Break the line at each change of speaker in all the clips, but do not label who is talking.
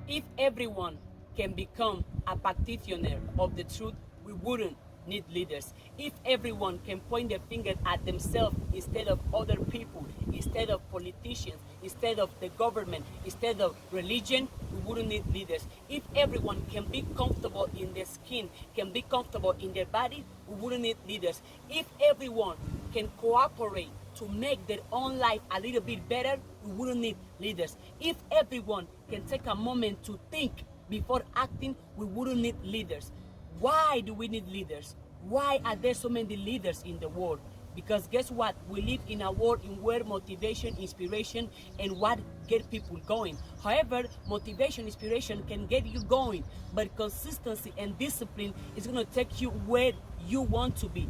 If everyone can become a practitioner of the truth, we wouldn't need leaders. If everyone can point their finger at themselves instead of other people, instead of politicians, instead of the government, instead of religion, we wouldn't need leaders. If everyone can be comfortable in their skin, can be comfortable in their body, we wouldn't need leaders. If everyone can cooperate to make their own life a little bit better, we wouldn't need leaders. If everyone can take a moment to think before acting, we wouldn't need leaders. Why do we need leaders? Why are there so many leaders in the world? Because guess what? We live in a world in where motivation, inspiration, and what get people going. However, motivation, inspiration can get you going, but consistency and discipline is going to take you where you want to be.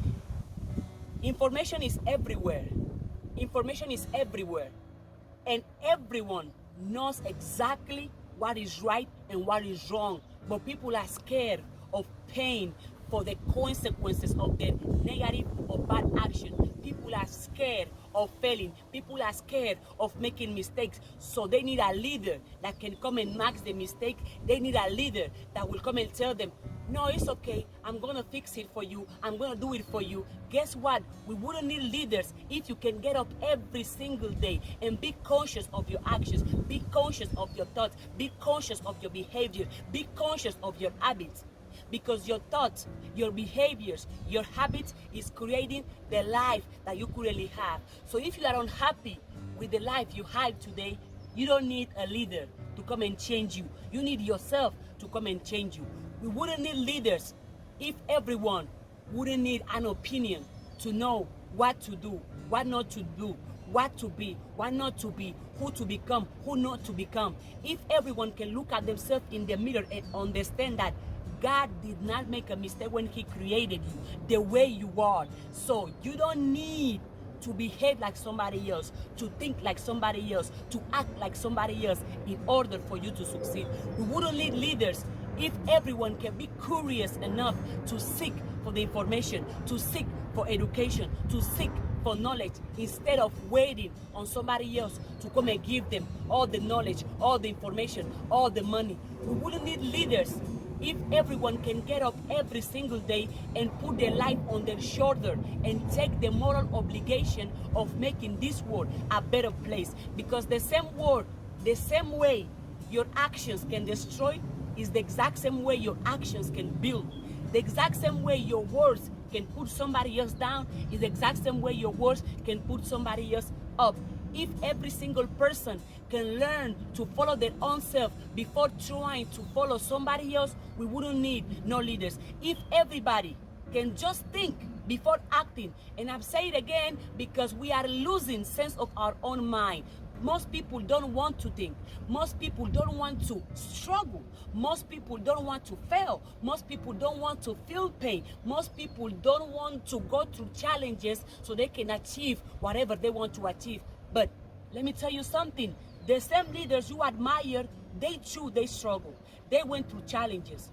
Information is everywhere. Information is everywhere. And everyone knows exactly what is right and what is wrong. But people are scared of paying for the consequences of their negative or bad action. People are scared of failing. People are scared of making mistakes. So they need a leader that can come and mask the mistake. They need a leader that will come and tell them, no, it's okay. I'm going to fix it for you. I'm going to do it for you. Guess what? We wouldn't need leaders if you can get up every single day and be conscious of your actions. Be conscious of your thoughts. Be conscious of your behavior. Be conscious of your habits. Because your thoughts, your behaviors, your habits is creating the life that you currently have. So if you are unhappy with the life you have today, you don't need a leader to come and change you. You need yourself to come and change you. We wouldn't need leaders if everyone wouldn't need an opinion to know what to do, what not to do, what to be, what not to be, who to become, who not to become. If everyone can look at themselves in the mirror and understand that God did not make a mistake when He created you the way you are. So you don't need to behave like somebody else, to think like somebody else, to act like somebody else in order for you to succeed. We wouldn't need leaders if everyone can be curious enough to seek for the information, to seek for education, to seek for knowledge, instead of waiting on somebody else to come and give them all the knowledge, all the information, all the money. We wouldn't need leaders if everyone can get up every single day and put their life on their shoulder and take the moral obligation of making this world a better place. Because the same world, the same way your actions can destroy is the exact same way your actions can build. The exact same way your words can put somebody else down is the exact same way your words can put somebody else up. If every single person can learn to follow their own self before trying to follow somebody else, we wouldn't need no leaders. If everybody can just think before acting, and I'm saying it again because we are losing sense of our own mind. Most people don't want to think. Most people don't want to struggle. Most people don't want to fail. Most people don't want to feel pain. Most people don't want to go through challenges so they can achieve whatever they want to achieve. But let me tell you something. The same leaders you admire, they struggle. They went through challenges.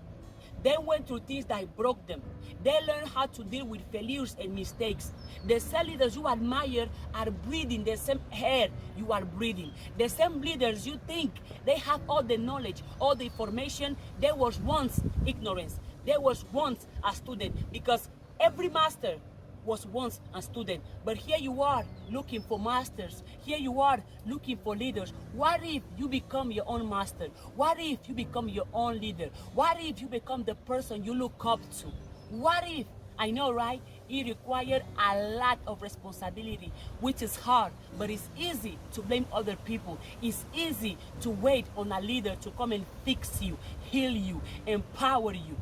They went through things that broke them. They learned how to deal with failures and mistakes. The same leaders you admire are breathing the same air you are breathing. The same leaders you think they have all the knowledge, all the information, there was once ignorance. There was once a student, because every master was once a student. But here you are looking for masters. Here you are looking for leaders. What if you become your own master? What if you become your own leader? What if you become the person you look up to? What if, I know, right? It requires a lot of responsibility, which is hard, but it's easy to blame other people. It's easy to wait on a leader to come and fix you, heal you, empower you.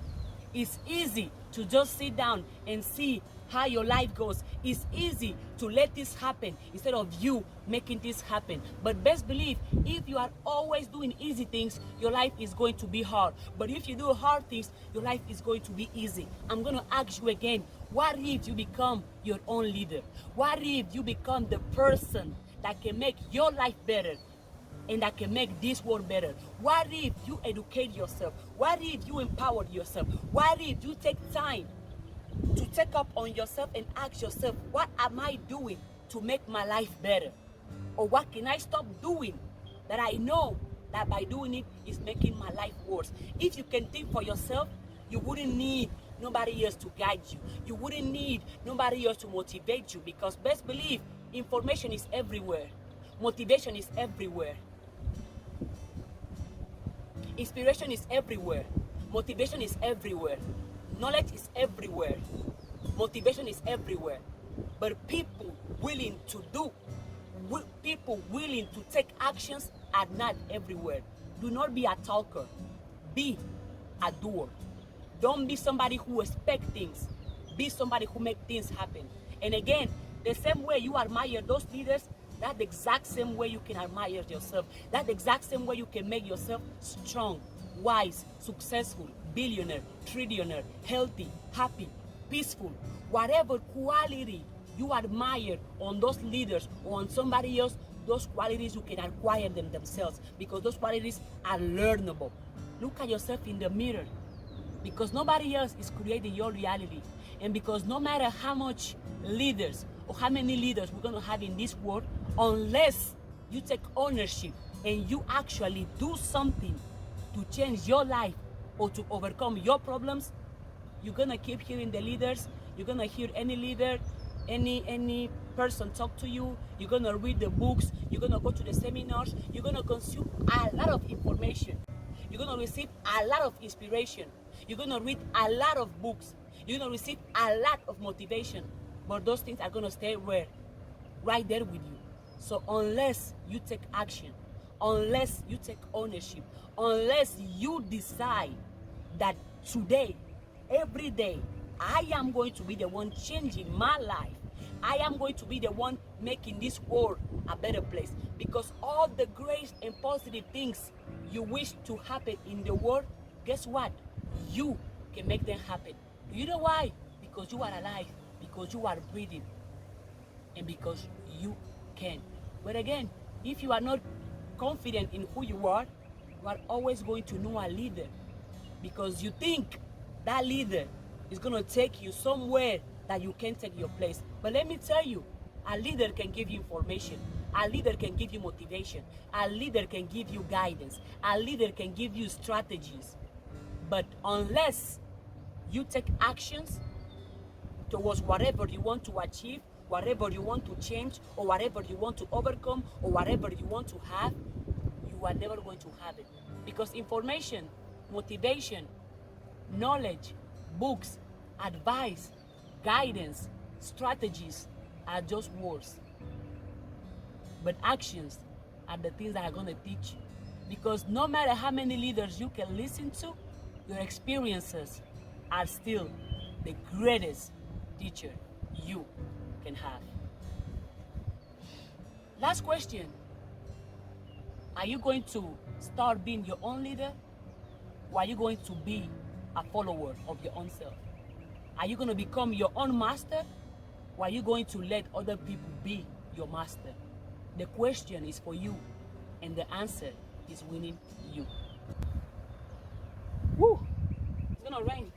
It's easy to just sit down and see how your life goes. It's easy to let this happen instead of you making this happen. But best believe, if you are always doing easy things, your life is going to be hard. But if you do hard things, your life is going to be easy. I'm going to ask you again, what if you become your own leader? What if you become the person that can make your life better and that can make this world better? What if you educate yourself? What if you empower yourself? What if you take time to take up on yourself and ask yourself, what am I doing to make my life better? Or what can I stop doing that I know that by doing it is making my life worse. If you can think for yourself, you wouldn't need nobody else to guide you. You wouldn't need nobody else to motivate you, because best believe information is everywhere. Motivation is everywhere. Inspiration is everywhere. Motivation is everywhere. Knowledge is everywhere. Motivation is everywhere. But people willing to do, people willing to take actions are not everywhere. Do not be a talker. Be a doer. Don't be somebody who expects things. Be somebody who makes things happen. And again, the same way you admire those leaders, that's the exact same way you can admire yourself. That's the exact same way you can make yourself strong, wise, successful, billionaire, trillionaire, healthy, happy, peaceful. Whatever quality you admire on those leaders or on somebody else, those qualities you can acquire them themselves, because those qualities are learnable. Look at yourself in the mirror, because nobody else is creating your reality. And because no matter how much leaders or how many leaders we're going to have in this world, unless you take ownership and you actually do something to change your life or to overcome your problems, you're going to keep hearing the leaders. You're going to hear any leader, any person talk to you. You're going to read the books. You're going to go to the seminars. You're going to consume a lot of information. You're going to receive a lot of inspiration. You're going to read a lot of books. You're going to receive a lot of motivation. But those things are going to stay where? Right there with you. So unless you take action, unless you take ownership, unless you decide that today, every day, I am going to be the one changing my life. I am going to be the one making this world a better place. Because all the great and positive things you wish to happen in the world, guess what? You can make them happen. You know why? Because you are alive, because you are breathing, and because you can. But again, if you are not confident in who you are always going to know a leader, because you think that leader is going to take you somewhere that you can't take your place. But let me tell you, a leader can give you information. A leader can give you motivation. A leader can give you guidance. A leader can give you strategies. But unless you take actions towards whatever you want to achieve, whatever you want to change, or whatever you want to overcome, or whatever you want to have, you are never going to have it. Because information, motivation, knowledge, books, advice, guidance, strategies are just words. But actions are the things that are going to teach you. Because no matter how many leaders you can listen to, your experiences are still the greatest teacher you can have. Last question. Are you going to start being your own leader? Or are you going to be a follower of your own self? Are you going to become your own master? Or are you going to let other people be your master? The question is for you, and the answer is winning you. Woo! It's gonna rain.